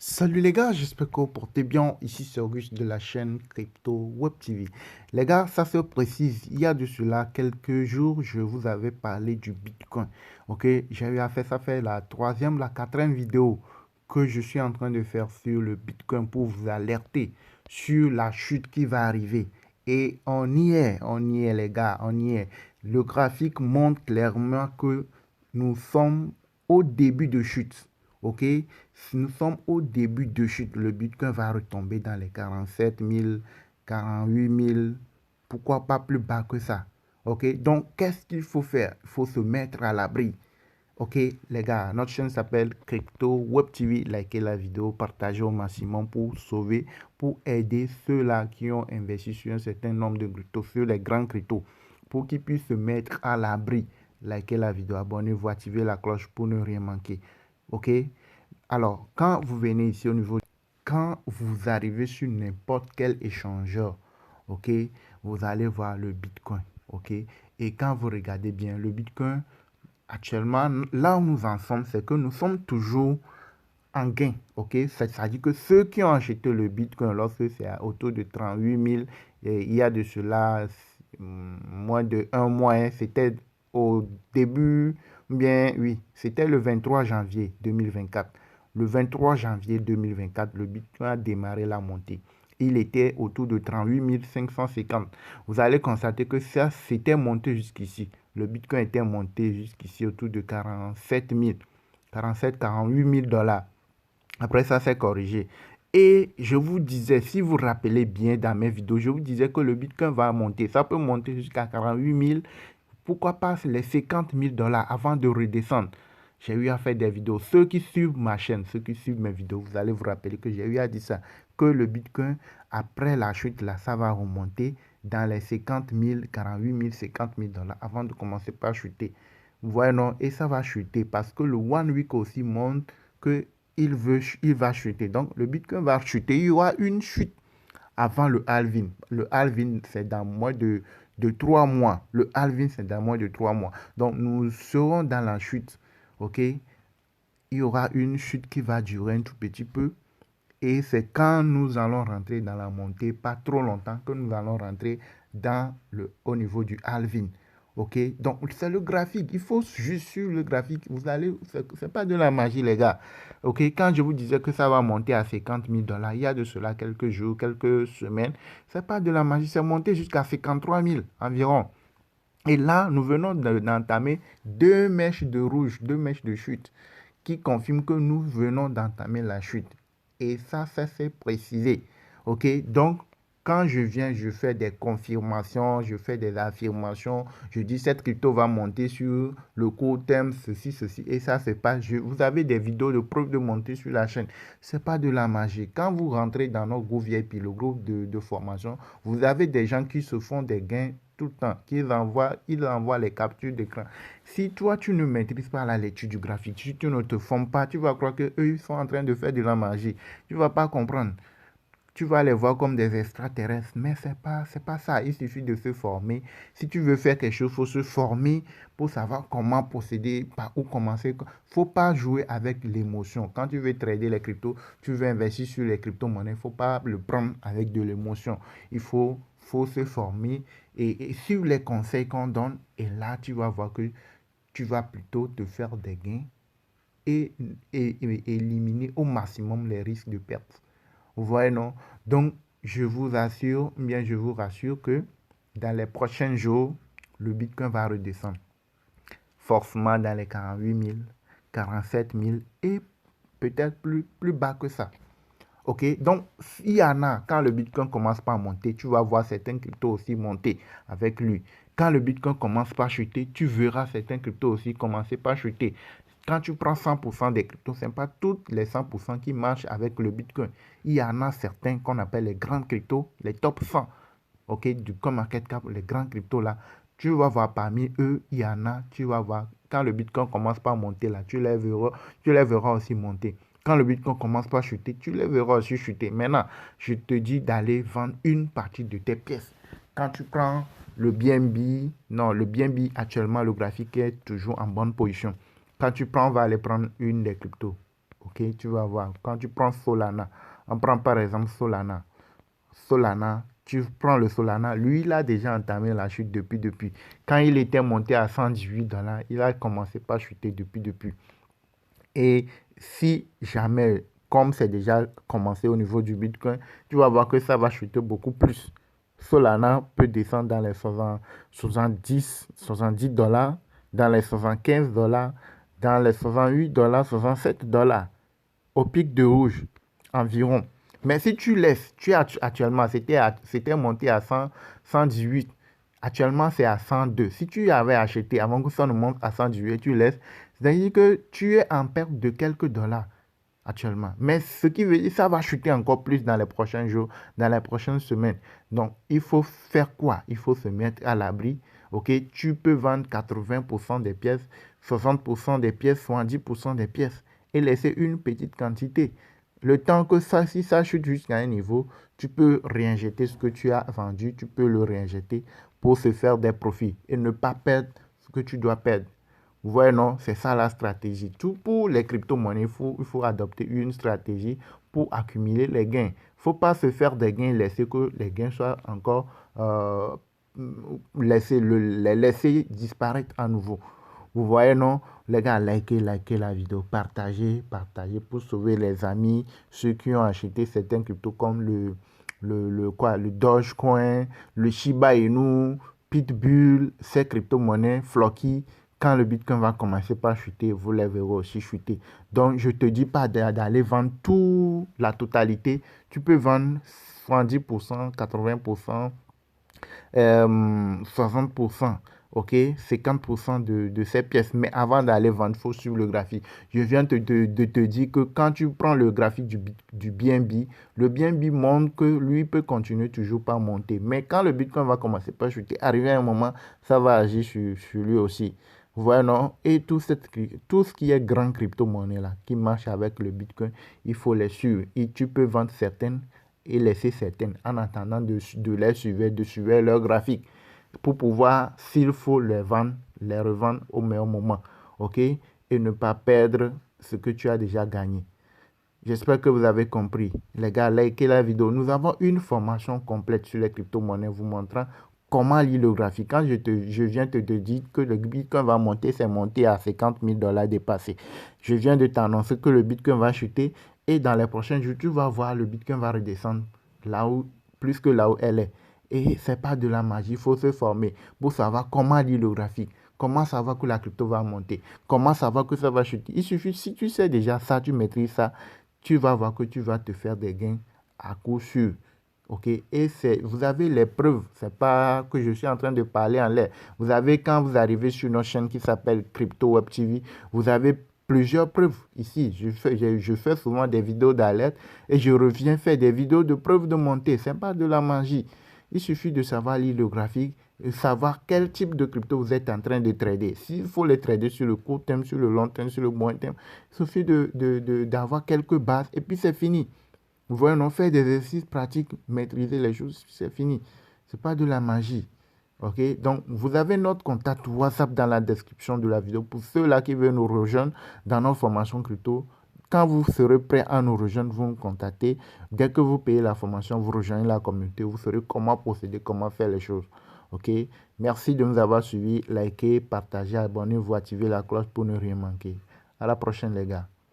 Salut les gars, j'espère que vous portez bien. Ici c'est Auguste de la chaîne Crypto Web TV. Les gars, ça se précise, il y a de cela quelques jours, je vous avais parlé du Bitcoin. Ok, j'ai eu à faire ça, fait la troisième, la quatrième vidéo que je suis en train de faire sur le Bitcoin pour vous alerter sur la chute qui va arriver. Et on y est les gars, on y est. Le graphique montre clairement que nous sommes au début de chute. Ok, si nous sommes au début de chute, le Bitcoin va retomber dans les 47 000, 48 000, pourquoi pas plus bas que ça. Ok, donc qu'est-ce qu'il faut faire? Il faut se mettre à l'abri. Ok, les gars, notre chaîne s'appelle Crypto Web TV. Likez la vidéo, partagez au maximum pour sauver, pour aider ceux-là qui ont investi sur un certain nombre de cryptos, sur les grands cryptos, pour qu'ils puissent se mettre à l'abri. Likez la vidéo, abonnez-vous, activez la cloche pour ne rien manquer. Ok? Alors, quand vous venez ici au niveau, quand vous arrivez sur n'importe quel échangeur, ok, vous allez voir le Bitcoin, ok. Et quand vous regardez bien le Bitcoin, actuellement, là où nous en sommes, c'est que nous sommes toujours en gain, ok. C'est-à-dire que ceux qui ont acheté le Bitcoin lorsque c'est autour de 38 000, et il y a de cela moins de un mois, hein, c'était au début, bien oui, c'était le 23 janvier 2024. Le 23 janvier 2024, le Bitcoin a démarré la montée. Il était autour de 38 550. Vous allez constater que ça, c'était monté jusqu'ici. Le Bitcoin était monté jusqu'ici autour de 47 000, 47, 48 000 dollars. Après ça, c'est corrigé. Et je vous disais, si vous rappelez bien dans mes vidéos, je vous disais que le Bitcoin va monter. Ça peut monter jusqu'à 48 000. Pourquoi pas les 50 000 dollars avant de redescendre. J'ai eu à faire des vidéos. Ceux qui suivent ma chaîne, ceux qui suivent mes vidéos, vous allez vous rappeler que j'ai eu à dire ça. Que le Bitcoin, après la chute, là, ça va remonter dans les 50 000, 48 000, 50 000 dollars avant de commencer par chuter. Vous voyez, non? Et ça va chuter parce que le One Week aussi montre que il va chuter. Donc, le Bitcoin va chuter. Il y aura une chute avant le halving. Le halving, c'est dans moins de 3 mois. Le halving, c'est dans moins de 3 mois. Donc, nous serons dans la chute. OK? Il y aura une chute qui va durer un tout petit peu. Et c'est quand nous allons rentrer dans la montée, pas trop longtemps, que nous allons rentrer au niveau du halving. Ok, donc c'est le graphique. Il faut juste suivre le graphique. Vous allez, c'est pas de la magie, les gars. Ok, quand je vous disais que ça va monter à 50 000 dollars, il y a de cela quelques jours, quelques semaines, c'est pas de la magie, c'est monté jusqu'à 53 000 environ. Et là, nous venons d'entamer deux mèches de rouge, deux mèches de chute, qui confirment que nous venons d'entamer la chute. Et ça c'est précisé. OK? Donc, quand je viens, je fais des confirmations, je fais des affirmations, je dis cette crypto va monter sur le court terme, ceci, ceci, et ça, c'est pas. Vous avez des vidéos de preuve de montée sur la chaîne. C'est pas de la magie. Quand vous rentrez dans notre groupe VIP, le groupe de formation, vous avez des gens qui se font des gains tout le temps, ils envoient les captures d'écran. Si toi, tu ne maîtrises pas la lecture du graphique, si tu ne te formes pas, tu vas croire qu'eux, ils sont en train de faire de la magie. Tu ne vas pas comprendre. Tu vas les voir comme des extraterrestres, mais c'est pas ça. Il suffit de se former. Si tu veux faire quelque chose, il faut se former pour savoir comment procéder, par où commencer. Il ne faut pas jouer avec l'émotion. Quand tu veux trader les cryptos, tu veux investir sur les crypto-monnaies, il ne faut pas le prendre avec de l'émotion. Faut se former et suivre les conseils qu'on donne. Et là, tu vas voir que tu vas plutôt te faire des gains et, et éliminer au maximum les risques de perte. Vous voyez, non? Donc, je vous assure, bien je vous rassure que dans les prochains jours, le Bitcoin va redescendre. Forcément dans les 48 000, 47 000 et peut-être plus bas que ça. Ok, donc il y en a, quand le Bitcoin commence par monter, tu vas voir certains cryptos aussi monter avec lui. Quand le Bitcoin commence par chuter, tu verras certains cryptos aussi commencer par chuter. Quand tu prends 100% des cryptos, ce n'est pas toutes les 100% qui marchent avec le Bitcoin. Il y en a certains qu'on appelle les grands cryptos, les top 100, ok, du CoinMarketCap, les grands cryptos là. Tu vas voir parmi eux, il y en a, tu vas voir, quand le Bitcoin commence par monter là, tu les verras aussi monter. Quand le Bitcoin commence par chuter, tu les verras aussi chuter. Maintenant, je te dis d'aller vendre une partie de tes pièces. Quand tu prends le BNB, non, le BNB actuellement, le graphique est toujours en bonne position. Quand tu prends, on va aller prendre une des cryptos. Ok? Ok, tu vas voir. Quand tu prends Solana, on prend par exemple Solana. Solana, tu prends le Solana, lui, il a déjà entamé la chute depuis. Quand il était monté à 118 dollars, il a commencé par chuter depuis. Et si jamais, comme c'est déjà commencé au niveau du Bitcoin, tu vas voir que ça va chuter beaucoup plus. Solana peut descendre dans les 70 dollars, dans les 75 dollars, dans les 68 dollars, 67 dollars, au pic de rouge environ. Mais si tu laisses, actuellement, c'était monté à 100, 118. Actuellement, c'est à 102. Si tu avais acheté avant que ça ne monte à 118, tu laisses, c'est-à-dire que tu es en perte de quelques dollars actuellement. Mais ce qui veut dire que ça va chuter encore plus dans les prochains jours, dans les prochaines semaines. Donc, il faut faire quoi? Il faut se mettre à l'abri. Ok, tu peux vendre 80% des pièces, 60% des pièces, 70% des pièces et laisser une petite quantité. Le temps que ça, si ça chute jusqu'à un niveau, tu peux réinjecter ce que tu as vendu, tu peux le réinjecter pour se faire des profits et ne pas perdre ce que tu dois perdre. Vous voyez, non, c'est ça la stratégie. Tout pour les crypto-monnaies, il faut adopter une stratégie pour accumuler les gains. Il ne faut pas se faire des gains, laisser que les gains soient encore, les laisser disparaître à nouveau. Vous voyez, non, les gars, likez la vidéo, partagez pour sauver les amis, ceux qui ont acheté certains cryptos comme le Dogecoin, le Shiba Inu, Pitbull, ces crypto-monnaies, Flocky. Quand le Bitcoin va commencer par chuter, vous les verrez aussi chuter. Donc, je ne te dis pas d'aller vendre toute la totalité. Tu peux vendre 70%, 80%, 60%, ok, 50% de ces pièces. Mais avant d'aller vendre, il faut suivre le graphique. Je viens de te dire que quand tu prends le graphique du BNB, le BNB montre que lui peut continuer toujours par monter. Mais quand le Bitcoin va commencer par chuter, arrivé à un moment, ça va agir sur lui aussi. Vous voyez, non? Et tout ce qui est grand crypto-monnaie là, qui marche avec le Bitcoin, il faut les suivre. Et tu peux vendre certaines et laisser certaines en attendant de suivre leur graphique pour pouvoir, s'il faut les vendre, les revendre au meilleur moment. OK? Et ne pas perdre ce que tu as déjà gagné. J'espère que vous avez compris. Les gars, likez la vidéo. Nous avons une formation complète sur les crypto-monnaies vous montrant comment lire le graphique. Quand je viens de te dire que le Bitcoin va monter, c'est monté à 50 000 dollars dépassé. Je viens de t'annoncer que le Bitcoin va chuter et dans les prochains jours, tu vas voir le Bitcoin va redescendre là où, plus que là où elle est. Et ce n'est pas de la magie, il faut se former pour savoir comment lire le graphique. Comment savoir que la crypto va monter? Comment savoir que ça va chuter? Il suffit, si tu sais déjà ça, tu maîtrises ça, tu vas voir que tu vas te faire des gains à coup sûr. OK? Et vous avez les preuves. C'est pas que je suis en train de parler en l'air. Vous avez, quand vous arrivez sur notre chaîne qui s'appelle Crypto Web TV, vous avez plusieurs preuves. Ici, je fais souvent des vidéos d'alerte et je reviens faire des vidéos de preuves de montée. C'est pas de la magie. Il suffit de savoir lire le graphique et savoir quel type de crypto vous êtes en train de trader. S'il faut les trader sur le court terme, sur le long terme, sur le moyen terme, il suffit d'avoir quelques bases et puis c'est fini. Vous voyez, on fait des exercices pratiques, maîtriser les choses, c'est fini. Ce n'est pas de la magie. OK? Donc, vous avez notre contact WhatsApp dans la description de la vidéo pour ceux-là qui veulent nous rejoindre dans notre formation crypto. Quand vous serez prêt à nous rejoindre, vous nous contactez. Dès que vous payez la formation, vous rejoignez la communauté. Vous saurez comment procéder, comment faire les choses. OK? Merci de nous avoir suivis. Likez, partagez, abonnez-vous, activez la cloche pour ne rien manquer. À la prochaine, les gars.